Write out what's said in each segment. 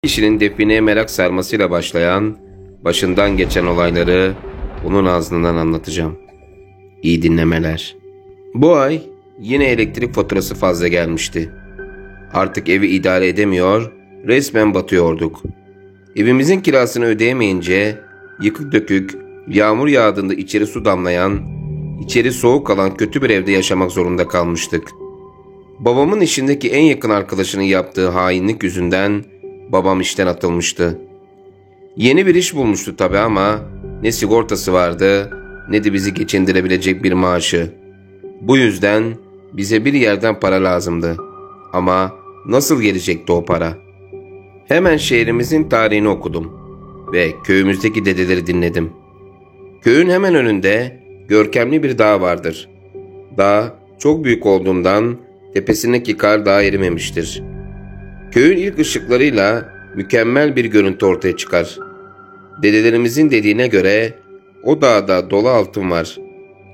Kişinin defineye merak sarmasıyla başlayan, başından geçen olayları onun ağzından anlatacağım. İyi dinlemeler. Bu ay yine elektrik faturası fazla gelmişti. Artık evi idare edemiyor, resmen batıyorduk. Evimizin kirasını ödeyemeyince yıkık dökük, yağmur yağdığında içeri su damlayan, içeri soğuk kalan kötü bir evde yaşamak zorunda kalmıştık. Babamın işindeki en yakın arkadaşının yaptığı hainlik yüzünden babam işten atılmıştı. Yeni bir iş bulmuştu tabii ama ne sigortası vardı ne de bizi geçindirebilecek bir maaşı. Bu yüzden bize bir yerden para lazımdı. Ama nasıl gelecekti o para? Hemen şehrimizin tarihini okudum ve köyümüzdeki dedeleri dinledim. Köyün hemen önünde görkemli bir dağ vardır. Dağ çok büyük olduğundan tepesindeki kar daha erimemiştir. Köyün ilk ışıklarıyla mükemmel bir görüntü ortaya çıkar. Dedelerimizin dediğine göre o dağda dolu altın var.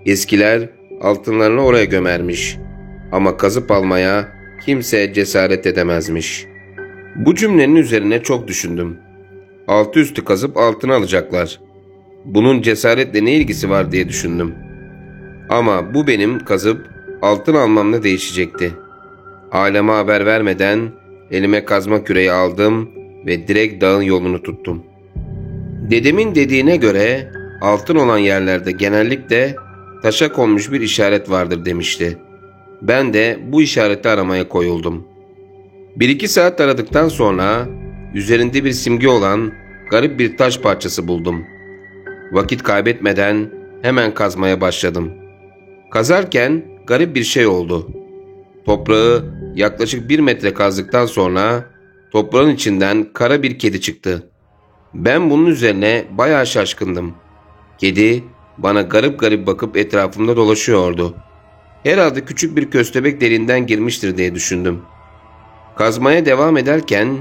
Eskiler altınlarını oraya gömermiş. Ama kazıp almaya kimse cesaret edemezmiş. Bu cümlenin üzerine çok düşündüm. Altı üstü kazıp altını alacaklar. Bunun cesaretle ne ilgisi var diye düşündüm. Ama bu benim kazıp altın almamla değişecekti. Aileme haber vermeden elime kazma küreği aldım ve direkt dağın yolunu tuttum. Dedemin dediğine göre altın olan yerlerde genellikle taşa konmuş bir işaret vardır demişti. Ben de bu işareti aramaya koyuldum. 1-2 saat aradıktan sonra üzerinde bir simge olan garip bir taş parçası buldum. Vakit kaybetmeden hemen kazmaya başladım. Kazarken garip bir şey oldu. Toprağı yaklaşık 1 metre kazdıktan sonra toprağın içinden kara bir kedi çıktı. Ben bunun üzerine bayağı şaşkındım. Kedi bana garip garip bakıp etrafımda dolaşıyordu. Herhalde küçük bir köstebek deliğinden girmiştir diye düşündüm. Kazmaya devam ederken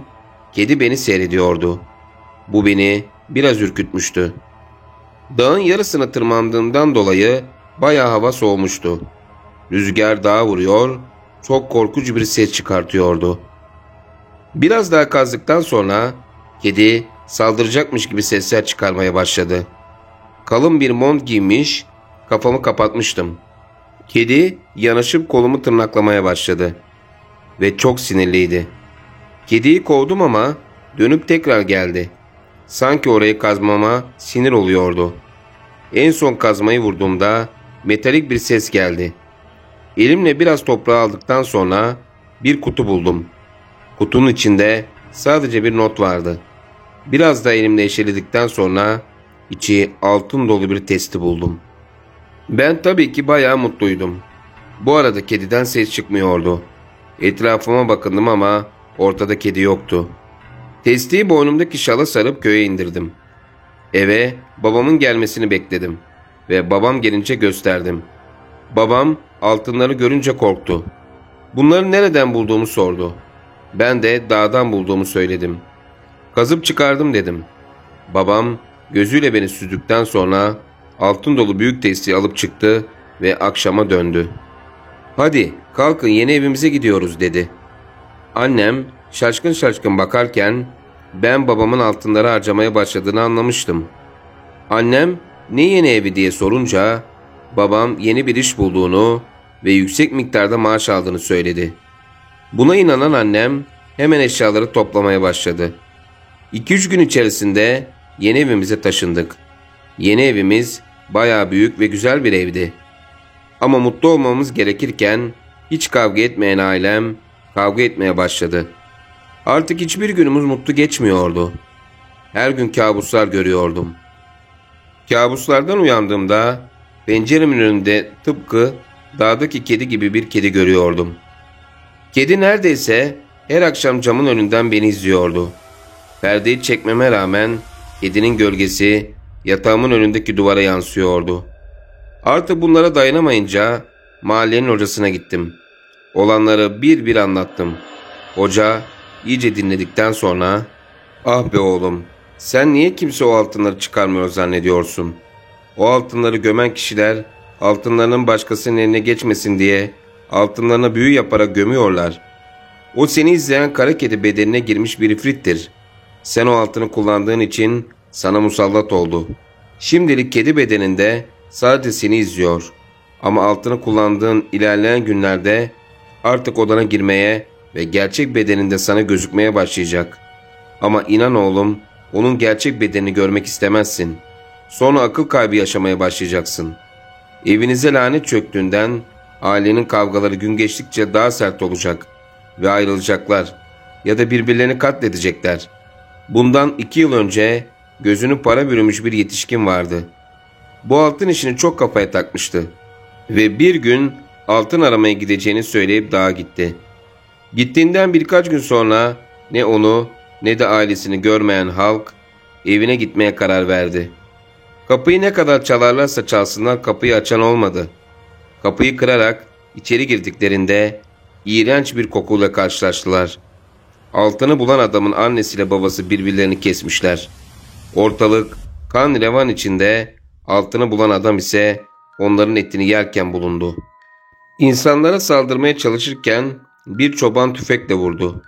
kedi beni seyrediyordu. Bu beni biraz ürkütmüştü. Dağın yarısına tırmandığımdan dolayı bayağı hava soğumuştu. Rüzgar dağa vuruyor, çok korkucu bir ses çıkartıyordu. Biraz daha kazdıktan sonra kedi saldıracakmış gibi sesler çıkarmaya başladı. Kalın bir mont giymiş, kafamı kapatmıştım. Kedi yanaşıp kolumu tırnaklamaya başladı. Ve çok sinirliydi. Kediyi kovdum ama dönüp tekrar geldi. Sanki orayı kazmama sinir oluyordu. En son kazmayı vurduğumda metalik bir ses geldi. Elimle biraz toprağı aldıktan sonra bir kutu buldum. Kutunun içinde sadece bir not vardı. Biraz da elimle eşeledikten sonra içi altın dolu bir testi buldum. Ben tabii ki bayağı mutluydum. Bu arada kediden ses çıkmıyordu. Etrafıma bakındım ama ortada kedi yoktu. Testiyi boynumdaki şala sarıp köye indirdim. Eve babamın gelmesini bekledim ve babam gelince gösterdim. Babam altınları görünce korktu. Bunları nereden bulduğumu sordu. Ben de dağdan bulduğumu söyledim. Kazıp çıkardım dedim. Babam gözüyle beni süzdükten sonra altın dolu büyük testiyi alıp çıktı ve akşama döndü. "Hadi kalkın, yeni evimize gidiyoruz," dedi. Annem şaşkın şaşkın bakarken ben babamın altınları harcamaya başladığını anlamıştım. Annem ne yeni evi diye sorunca babam yeni bir iş bulduğunu ve yüksek miktarda maaş aldığını söyledi. Buna inanan annem hemen eşyaları toplamaya başladı. 2-3 gün içerisinde yeni evimize taşındık. Yeni evimiz bayağı büyük ve güzel bir evdi. Ama mutlu olmamız gerekirken hiç kavga etmeyen ailem kavga etmeye başladı. Artık hiçbir günümüz mutlu geçmiyordu. Her gün kabuslar görüyordum. Kabuslardan uyandığımda penceremin önünde tıpkı dağdaki kedi gibi bir kedi görüyordum. Kedi neredeyse her akşam camın önünden beni izliyordu. Perdeyi çekmeme rağmen kedinin gölgesi yatağımın önündeki duvara yansıyordu. Artık bunlara dayanamayınca mahallenin hocasına gittim. Olanları bir bir anlattım. Hoca iyice dinledikten sonra "Ah be oğlum, sen niye kimse o altınları çıkarmıyor zannediyorsun? O altınları gömen kişiler altınlarının başkasının eline geçmesin diye altınlarına büyü yaparak gömüyorlar. O seni izleyen kara kedi bedenine girmiş bir ifrittir. Sen o altını kullandığın için sana musallat oldu. Şimdilik kedi bedeninde sadece seni izliyor. Ama altını kullandığın ilerleyen günlerde artık odana girmeye ve gerçek bedeninde sana gözükmeye başlayacak. Ama inan oğlum, onun gerçek bedenini görmek istemezsin. Sonra akıl kaybı yaşamaya başlayacaksın. Evinize lanet çöktüğünden ailenin kavgaları gün geçtikçe daha sert olacak ve ayrılacaklar ya da birbirlerini katledecekler. Bundan 2 yıl önce gözünü para bürümüş bir yetişkin vardı. Bu altın işini çok kafaya takmıştı ve bir gün altın aramaya gideceğini söyleyip dağa gitti. Gittiğinden birkaç gün sonra ne onu ne de ailesini görmeyen halk evine gitmeye karar verdi. Kapıyı ne kadar çalarlarsa çalsınlar kapıyı açan olmadı. Kapıyı kırarak içeri girdiklerinde iğrenç bir kokuyla karşılaştılar. Altını bulan adamın annesiyle babası birbirlerini kesmişler. Ortalık kan revan içinde, altını bulan adam ise onların etini yerken bulundu. İnsanlara saldırmaya çalışırken bir çoban tüfekle vurdu.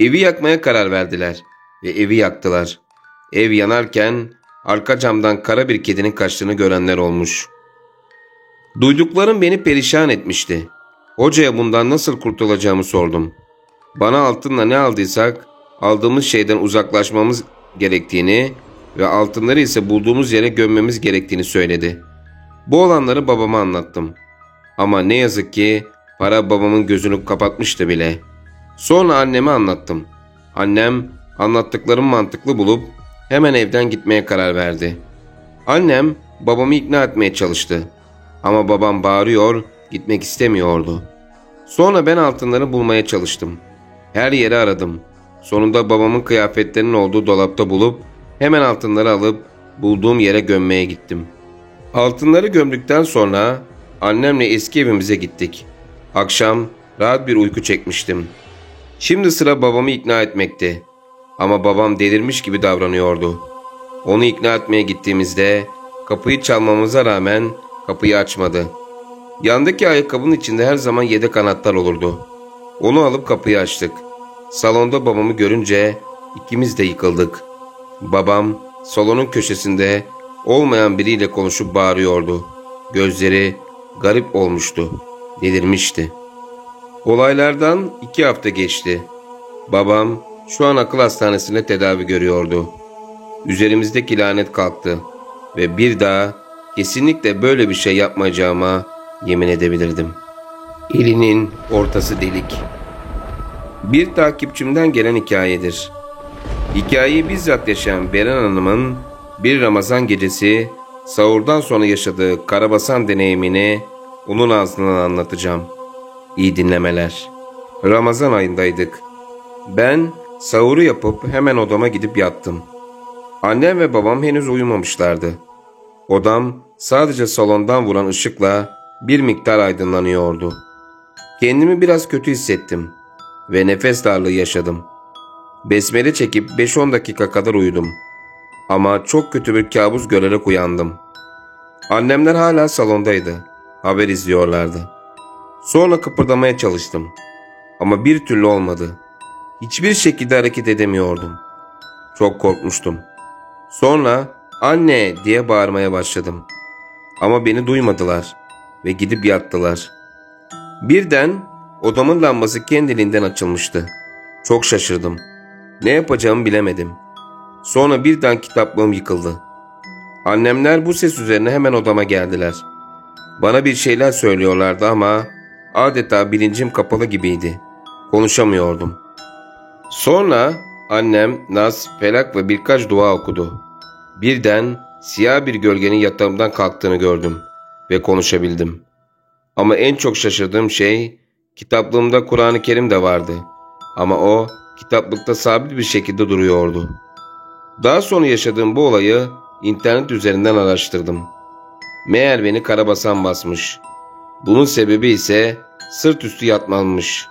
Evi yakmaya karar verdiler ve evi yaktılar. Ev yanarken arka camdan kara bir kedinin kaçtığını görenler olmuş. Duyduklarım beni perişan etmişti. Hocaya bundan nasıl kurtulacağımı sordum. Bana altınla ne aldıysak aldığımız şeyden uzaklaşmamız gerektiğini ve altınları ise bulduğumuz yere gömmemiz gerektiğini söyledi. Bu olanları babama anlattım. Ama ne yazık ki para babamın gözünü kapatmıştı bile. Sonra anneme anlattım. Annem anlattıklarım mantıklı bulup hemen evden gitmeye karar verdi. Annem babamı ikna etmeye çalıştı. Ama babam bağırıyor, gitmek istemiyordu. Sonra ben altınları bulmaya çalıştım. Her yeri aradım. Sonunda babamın kıyafetlerinin olduğu dolapta bulup hemen altınları alıp bulduğum yere gömmeye gittim. Altınları gömdükten sonra annemle eski evimize gittik. Akşam rahat bir uyku çekmiştim. Şimdi sıra babamı ikna etmekti. Ama babam delirmiş gibi davranıyordu. Onu ikna etmeye gittiğimizde kapıyı çalmamıza rağmen kapıyı açmadı. Yandaki ayakkabının içinde her zaman yedek anahtar olurdu. Onu alıp kapıyı açtık. Salonda babamı görünce ikimiz de yıkıldık. Babam salonun köşesinde olmayan biriyle konuşup bağırıyordu. Gözleri garip olmuştu. Delirmişti. Olaylardan 2 hafta geçti. Babam şu an akıl hastanesinde tedavi görüyordu. Üzerimizdeki lanet kalktı ve bir daha kesinlikle böyle bir şey yapmayacağıma yemin edebilirdim. Elinin ortası delik. Bir takipçimden gelen hikayedir. Hikayeyi bizzat yaşayan Beren Hanım'ın bir Ramazan gecesi sahurdan sonra yaşadığı karabasan deneyimini onun ağzından anlatacağım. İyi dinlemeler. Ramazan ayındaydık. Ben sahuru yapıp hemen odama gidip yattım. Annem ve babam henüz uyumamışlardı. Odam sadece salondan vuran ışıkla bir miktar aydınlanıyordu. Kendimi biraz kötü hissettim ve nefes darlığı yaşadım. Besmele çekip 5-10 dakika kadar uyudum. Ama çok kötü bir kabus görerek uyandım. Annemler hala salondaydı. Haber izliyorlardı. Sonra kıpırdamaya çalıştım. Ama bir türlü olmadı. Hiçbir şekilde hareket edemiyordum. Çok korkmuştum. Sonra "Anne!" diye bağırmaya başladım. Ama beni duymadılar ve gidip yattılar. Birden odamın lambası kendiliğinden açılmıştı. Çok şaşırdım. Ne yapacağımı bilemedim. Sonra birden kitaplığım yıkıldı. Annemler bu ses üzerine hemen odama geldiler. Bana bir şeyler söylüyorlardı ama adeta bilincim kapalı gibiydi. Konuşamıyordum. Sonra annem Nas, Felak ve birkaç dua okudu. Birden siyah bir gölgenin yatağımdan kalktığını gördüm ve konuşabildim. Ama en çok şaşırdığım şey kitaplığımda Kur'an-ı Kerim de vardı. Ama o kitaplıkta sabit bir şekilde duruyordu. Daha sonra yaşadığım bu olayı internet üzerinden araştırdım. Meğer beni karabasan basmış. Bunun sebebi ise sırt üstü yatmammış.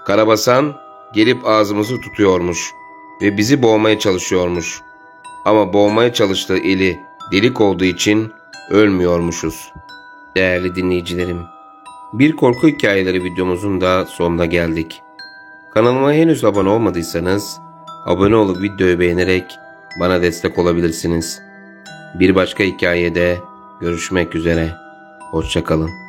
Karabasan gelip ağzımızı tutuyormuş ve bizi boğmaya çalışıyormuş. Ama boğmaya çalıştığı eli delik olduğu için ölmüyormuşuz. Değerli dinleyicilerim, bir korku hikayeleri videomuzun da sonuna geldik. Kanalıma henüz abone olmadıysanız abone olup videoyu beğenerek bana destek olabilirsiniz. Bir başka hikayede görüşmek üzere. Hoşça kalın.